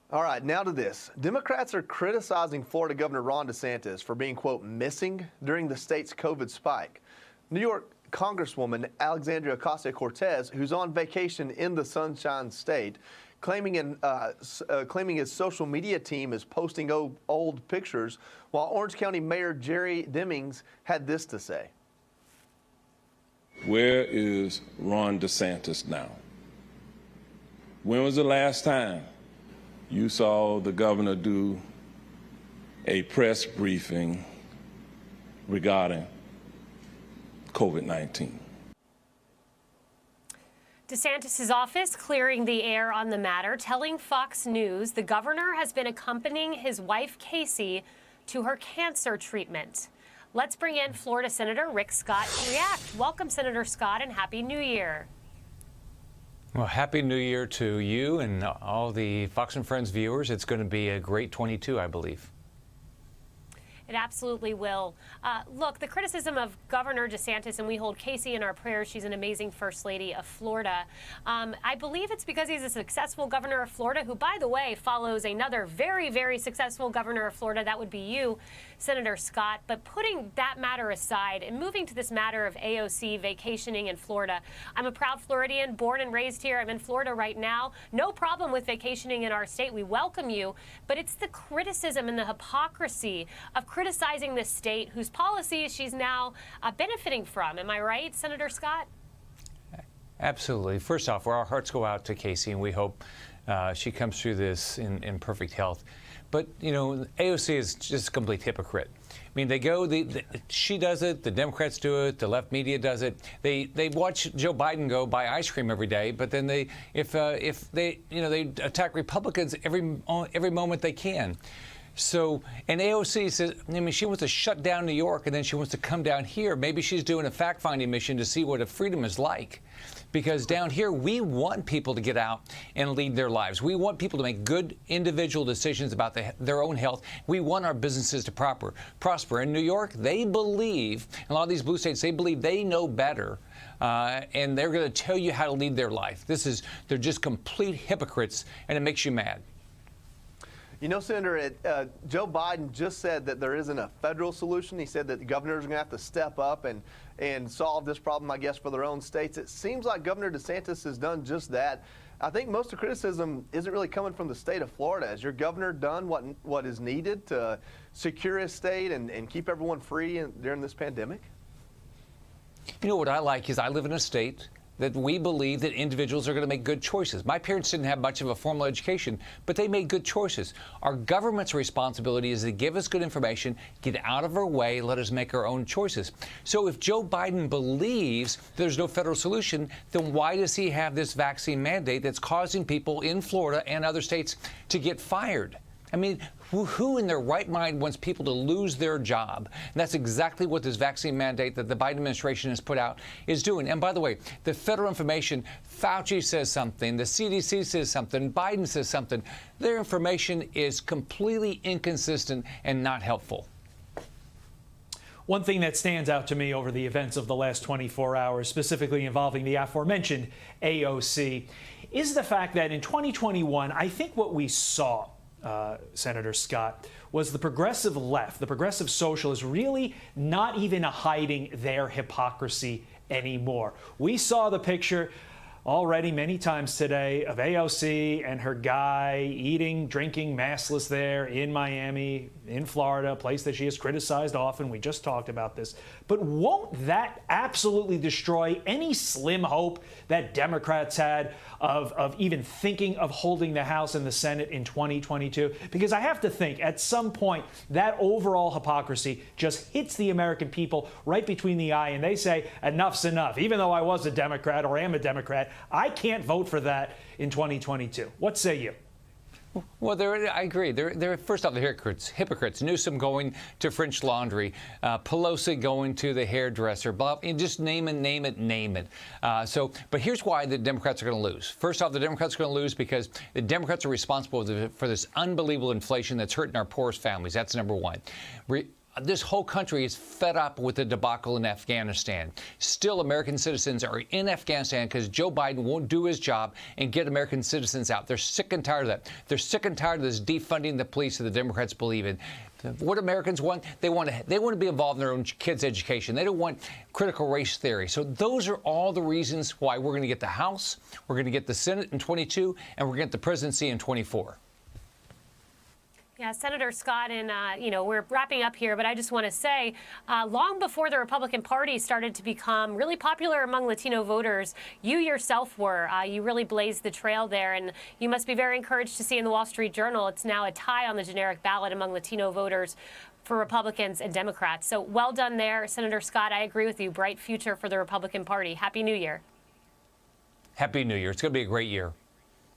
All right, now to this. Democrats are criticizing Florida Governor Ron DeSantis for being, quote, missing during the state's COVID spike. New York Congresswoman Alexandria Ocasio-Cortez, who's on vacation in the Sunshine State, claiming his social media team is posting old pictures, while Orange County Mayor Jerry Demings had this to say. Where is Ron DeSantis now? When was the last time you saw the governor do a press briefing regarding COVID-19? DeSantis' office clearing the air on the matter, telling Fox News the governor has been accompanying his wife, Casey, to her cancer treatment. Let's bring in Florida Senator Rick Scott to react. Welcome, Senator Scott, and Happy New Year. Well, Happy New Year to you and all the Fox and Friends viewers. It's going to be a great 22, I believe. It absolutely will. Look, the criticism of Governor DeSantis, and we hold Casey in our prayers. She's an amazing First Lady of Florida. I believe it's because he's a successful governor of Florida, who, by the way, follows another very, very successful governor of Florida. That would be you, Senator Scott. But putting that matter aside and moving to this matter of AOC vacationing in Florida, I'm a proud Floridian, born and raised here. I'm in Florida right now. No problem with vacationing in our state. We welcome you. But it's the criticism and the hypocrisy of criticizing this state whose policies she's now benefiting from. Am I right, Senator Scott? Absolutely. First off, our hearts go out to Casey, and we hope she comes through this in perfect health. But, you know, AOC is just a complete hypocrite. I mean, they go, she does it, the Democrats do it, the left media does it. They watch Joe Biden go buy ice cream every day, but then if they attack Republicans every moment they can. So, and AOC says, I mean, she wants to shut down New York, and then she wants to come down here. Maybe she's doing a fact-finding mission to see what a freedom is like. Because down here, we want people to get out and lead their lives. We want people to make good individual decisions about their own health. We want our businesses to prosper. In New York, they believe, in a lot of these blue states, they believe they know better. And they're going to tell you how to lead their life. They're just complete hypocrites, and it makes you mad. You know, Senator, Joe Biden just said that there isn't a federal solution. He said that the governors are going to have to step up and solve this problem, I guess, for their own states. It seems like Governor DeSantis has done just that. I think most of the criticism isn't really coming from the state of Florida. Has your governor done what is needed to secure his state and keep everyone free during this pandemic? You know what I like is I live in a state that we believe that individuals are going to make good choices. My parents didn't have much of a formal education, but they made good choices. Our government's responsibility is to give us good information, get out of our way, let us make our own choices. So if Joe Biden believes there's no federal solution, then why does he have this vaccine mandate that's causing people in Florida and other states to get fired? I mean, who in their right mind wants people to lose their job? And that's exactly what this vaccine mandate that the Biden administration has put out is doing. And by the way, the federal information, Fauci says something, the CDC says something, Biden says something. Their information is completely inconsistent and not helpful. One thing that stands out to me over the events of the last 24 hours, specifically involving the aforementioned AOC, is the fact that in 2021, I think what we saw, Senator Scott, was the progressive left, the progressive socialists, really not even hiding their hypocrisy anymore. We saw the picture already many times today of AOC and her guy eating, drinking maskless there in Miami, in Florida, a place that she has criticized often. We just talked about this. But won't that absolutely destroy any slim hope that Democrats had of even thinking of holding the House and the Senate in 2022? Because I have to think at some point that overall hypocrisy just hits the American people right between the eye, and they say, enough's enough. Even though I was a Democrat or am a Democrat, I can't vote for that in 2022. What say you? Well, I agree. They're first off, the hypocrites. Newsom going to French Laundry, Pelosi going to the hairdresser, blah, and just name it. But here's why the Democrats are going to lose. First off, the Democrats are going to lose because the Democrats are responsible for this unbelievable inflation that's hurting our poorest families. That's number one. this whole country is fed up with the debacle in Afghanistan. Still, American citizens are in Afghanistan because Joe Biden won't do his job and get American citizens out. They're sick and tired of that. They're sick and tired of this defunding the police that the Democrats believe in. What Americans want, they want to be involved in their own kids' education. They don't want critical race theory. So those are all the reasons why we're going to get the House, we're going to get the Senate in 22, and we're going to get the presidency in 24. Yeah, Senator Scott, and we're wrapping up here, but I just want to say, long before the Republican Party started to become really popular among Latino voters, you yourself were. You really blazed the trail there, and you must be very encouraged to see in the Wall Street Journal it's now a tie on the generic ballot among Latino voters for Republicans and Democrats. So well done there, Senator Scott. I agree with you. Bright future for the Republican Party. Happy New Year. Happy New Year. It's going to be a great year.